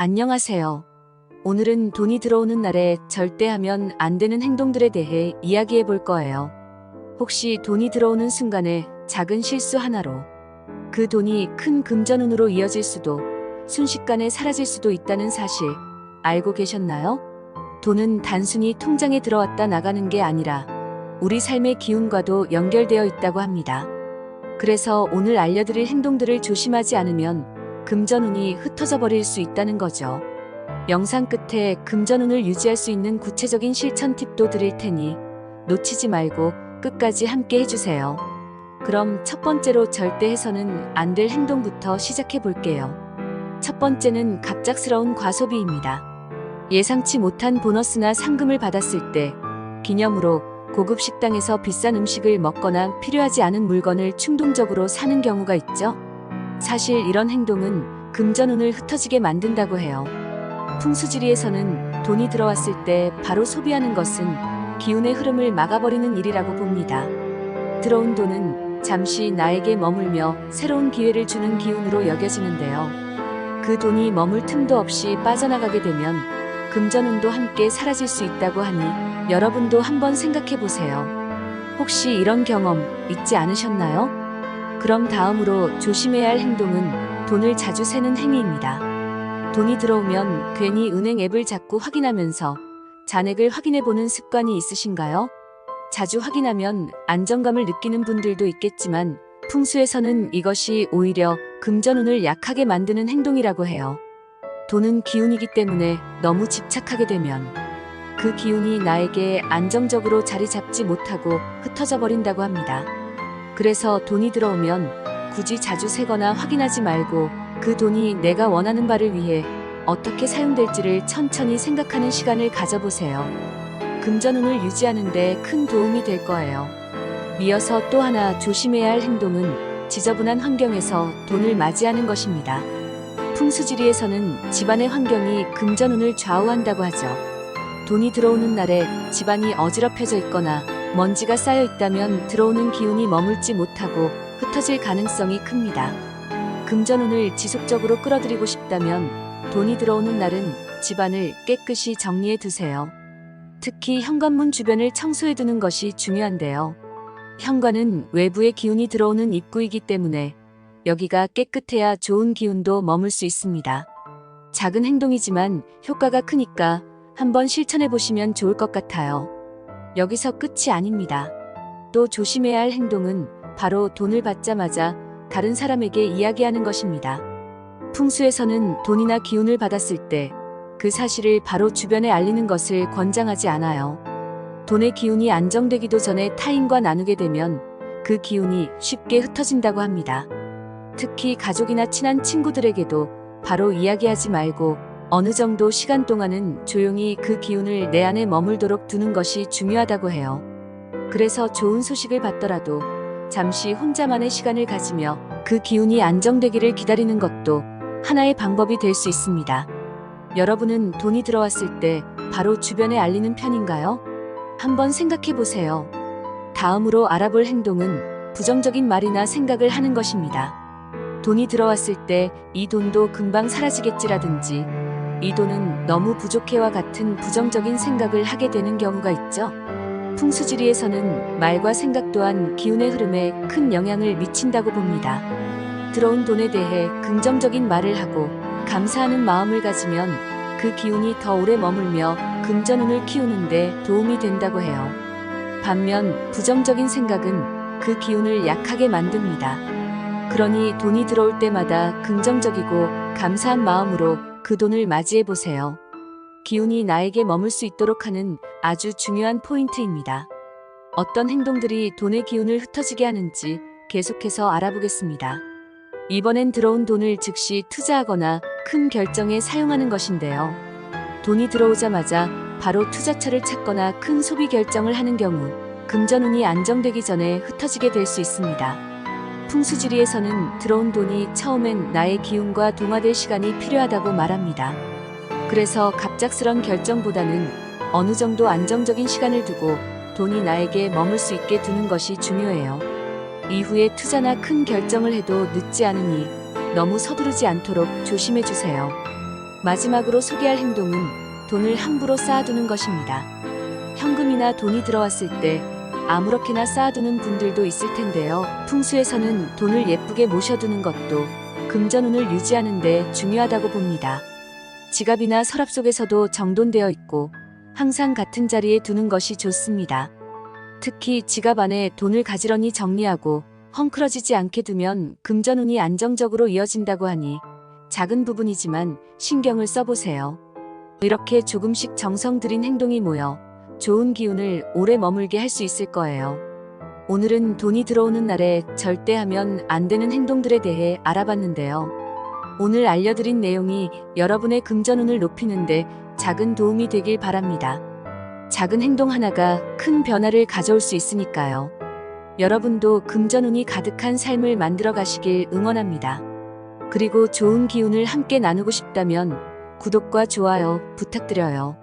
안녕하세요. 오늘은 돈이 들어오는 날에 절대 하면 안 되는 행동들에 대해 이야기해 볼 거예요. 혹시 돈이 들어오는 순간에 작은 실수 하나로 그 돈이 큰 금전운으로 이어질 수도 순식간에 사라질 수도 있다는 사실 알고 계셨나요? 돈은 단순히 통장에 들어왔다 나가는 게 아니라 우리 삶의 기운과도 연결되어 있다고 합니다. 그래서 오늘 알려드릴 행동들을 조심하지 않으면 금전운이 흩어져 버릴 수 있다는 거죠. 영상 끝에 금전운을 유지할 수 있는 구체적인 실천 팁도 드릴 테니 놓치지 말고 끝까지 함께 해주세요. 그럼 첫 번째로 절대 해서는 안 될 행동부터 시작해 볼게요. 첫 번째는 갑작스러운 과소비입니다. 예상치 못한 보너스나 상금을 받았을 때 기념으로 고급 식당에서 비싼 음식을 먹거나 필요하지 않은 물건을 충동적으로 사는 경우가 있죠. 사실 이런 행동은 금전운을 흩어지게 만든다고 해요. 풍수지리에서는 돈이 들어왔을 때 바로 소비하는 것은 기운의 흐름을 막아버리는 일이라고 봅니다. 들어온 돈은 잠시 나에게 머물며 새로운 기회를 주는 기운으로 여겨지는데요. 그 돈이 머물 틈도 없이 빠져나가게 되면 금전운도 함께 사라질 수 있다고 하니 여러분도 한번 생각해 보세요. 혹시 이런 경험 있지 않으셨나요? 그럼 다음으로 조심해야 할 행동은 돈을 자주 세는 행위입니다. 돈이 들어오면 괜히 은행 앱을 자꾸 확인하면서 잔액을 확인해 보는 습관이 있으신가요? 자주 확인하면 안정감을 느끼는 분들도 있겠지만 풍수에서는 이것이 오히려 금전운을 약하게 만드는 행동이라고 해요. 돈은 기운이기 때문에 너무 집착하게 되면 그 기운이 나에게 안정적으로 자리 잡지 못하고 흩어져 버린다고 합니다. 그래서 돈이 들어오면 굳이 자주 세거나 확인하지 말고 그 돈이 내가 원하는 바를 위해 어떻게 사용될지를 천천히 생각하는 시간을 가져보세요. 금전운을 유지하는 데 큰 도움이 될 거예요. 이어서 또 하나 조심해야 할 행동은 지저분한 환경에서 돈을 맞이하는 것입니다. 풍수지리에서는 집안의 환경이 금전운을 좌우한다고 하죠. 돈이 들어오는 날에 집안이 어지럽혀져 있거나 먼지가 쌓여 있다면 들어오는 기운이 머물지 못하고 흩어질 가능성이 큽니다. 금전운을 지속적으로 끌어들이고 싶다면 돈이 들어오는 날은 집안을 깨끗이 정리해 두세요. 특히 현관문 주변을 청소해 두는 것이 중요한데요. 현관은 외부의 기운이 들어오는 입구이기 때문에 여기가 깨끗해야 좋은 기운도 머물 수 있습니다. 작은 행동이지만 효과가 크니까 한번 실천해 보시면 좋을 것 같아요. 여기서 끝이 아닙니다. 또 조심해야 할 행동은 바로 돈을 받자마자 다른 사람에게 이야기하는 것입니다. 풍수에서는 돈이나 기운을 받았을 때 그 사실을 바로 주변에 알리는 것을 권장하지 않아요. 돈의 기운이 안정되기도 전에 타인과 나누게 되면 그 기운이 쉽게 흩어진다고 합니다. 특히 가족이나 친한 친구들에게도 바로 이야기하지 말고 어느 정도 시간 동안은 조용히 그 기운을 내 안에 머물도록 두는 것이 중요하다고 해요. 그래서 좋은 소식을 받더라도 잠시 혼자만의 시간을 가지며 그 기운이 안정되기를 기다리는 것도 하나의 방법이 될 수 있습니다. 여러분은 돈이 들어왔을 때 바로 주변에 알리는 편인가요? 한번 생각해 보세요. 다음으로 알아볼 행동은 부정적인 말이나 생각을 하는 것입니다. 돈이 들어왔을 때 이 돈도 금방 사라지겠지라든지 이 돈은 너무 부족해와 같은 부정적인 생각을 하게 되는 경우가 있죠. 풍수지리에서는 말과 생각 또한 기운의 흐름에 큰 영향을 미친다고 봅니다. 들어온 돈에 대해 긍정적인 말을 하고 감사하는 마음을 가지면 그 기운이 더 오래 머물며 금전운을 키우는데 도움이 된다고 해요. 반면 부정적인 생각은 그 기운을 약하게 만듭니다. 그러니 돈이 들어올 때마다 긍정적이고 감사한 마음으로 그 돈을 맞이해 보세요. 기운이 나에게 머물 수 있도록 하는 아주 중요한 포인트입니다. 어떤 행동들이 돈의 기운을 흩어지게 하는지 계속해서 알아보겠습니다. 이번엔 들어온 돈을 즉시 투자하거나 큰 결정에 사용하는 것인데요. 돈이 들어오자마자 바로 투자처를 찾거나 큰 소비 결정을 하는 경우 금전운이 안정되기 전에 흩어지게 될 수 있습니다. 풍수지리에서는 들어온 돈이 처음엔 나의 기운과 동화될 시간이 필요하다고 말합니다. 그래서 갑작스런 결정보다는 어느 정도 안정적인 시간을 두고 돈이 나에게 머물 수 있게 두는 것이 중요해요. 이후에 투자나 큰 결정을 해도 늦지 않으니 너무 서두르지 않도록 조심해 주세요. 마지막으로 소개할 행동은 돈을 함부로 쌓아두는 것입니다. 현금이나 돈이 들어왔을 때 아무렇게나 쌓아두는 분들도 있을 텐데요. 풍수에서는 돈을 예쁘게 모셔두는 것도 금전운을 유지하는 데 중요하다고 봅니다. 지갑이나 서랍 속에서도 정돈되어 있고 항상 같은 자리에 두는 것이 좋습니다. 특히 지갑 안에 돈을 가지런히 정리하고 헝클어지지 않게 두면 금전운이 안정적으로 이어진다고 하니 작은 부분이지만 신경을 써보세요. 이렇게 조금씩 정성 들인 행동이 모여 좋은 기운을 오래 머물게 할 수 있을 거예요. 오늘은 돈이 들어오는 날에 절대 하면 안 되는 행동들에 대해 알아봤는데요. 오늘 알려드린 내용이 여러분의 금전운을 높이는데 작은 도움이 되길 바랍니다. 작은 행동 하나가 큰 변화를 가져올 수 있으니까요. 여러분도 금전운이 가득한 삶을 만들어 가시길 응원합니다. 그리고 좋은 기운을 함께 나누고 싶다면 구독과 좋아요 부탁드려요.